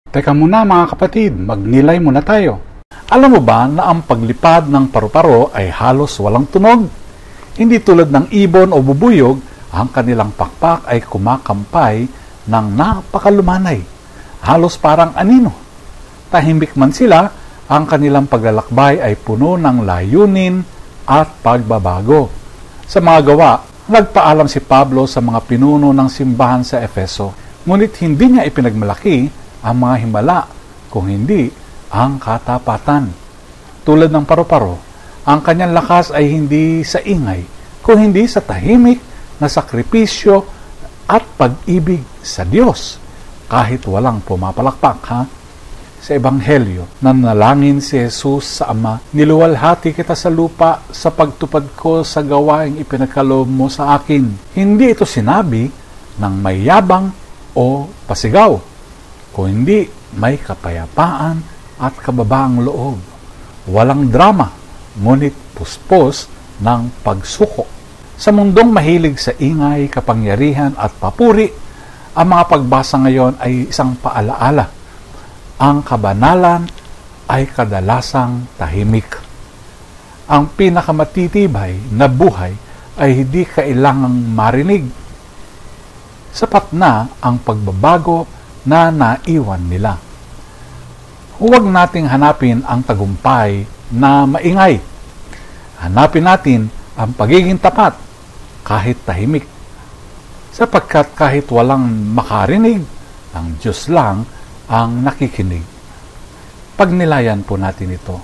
Teka muna mga kapatid, magnilay muna tayo. Alam mo ba na ang paglipad ng paru-paro ay halos walang tunog? Hindi tulad ng ibon o bubuyog, ang kanilang pakpak ay kumakampay ng napakalumanay. Halos parang anino. Tahimik man sila, ang kanilang paglalakbay ay puno ng layunin at pagbabago. Sa mga gawa, nagpaalam si Pablo sa mga pinuno ng simbahan sa Efeso, ngunit hindi niya ipinagmalaki ang mga himala, kung hindi ang katapatan. Tulad ng paru-paro, ang kanyang lakas ay hindi sa ingay, kung hindi sa tahimik na sakripisyo at pag-ibig sa Diyos, kahit walang pumapalakpak, ha? Sa Ebanghelyo, nanalangin si Jesus sa Ama, niluwalhati kita sa lupa sa pagtupad ko sa gawaing ipinagkaloob mo sa akin. Hindi ito sinabi ng may yabang o pasigaw, kung hindi may kapayapaan at kababaang loob. Walang drama, ngunit puspos ng pagsuko. Sa mundong mahilig sa ingay, kapangyarihan at papuri, ang mga pagbasa ngayon ay isang paalaala. Ang kabanalan ay kadalasang tahimik. Ang pinakamatitibay na buhay ay hindi kailangang marinig. Sapat na ang pagbabago na naiwan nila. Huwag nating hanapin ang tagumpay na maingay. Hanapin natin ang pagiging tapat kahit tahimik. Sapagkat kahit walang makarinig, ang Diyos lang ang nakikinig. Pagnilayan po natin ito.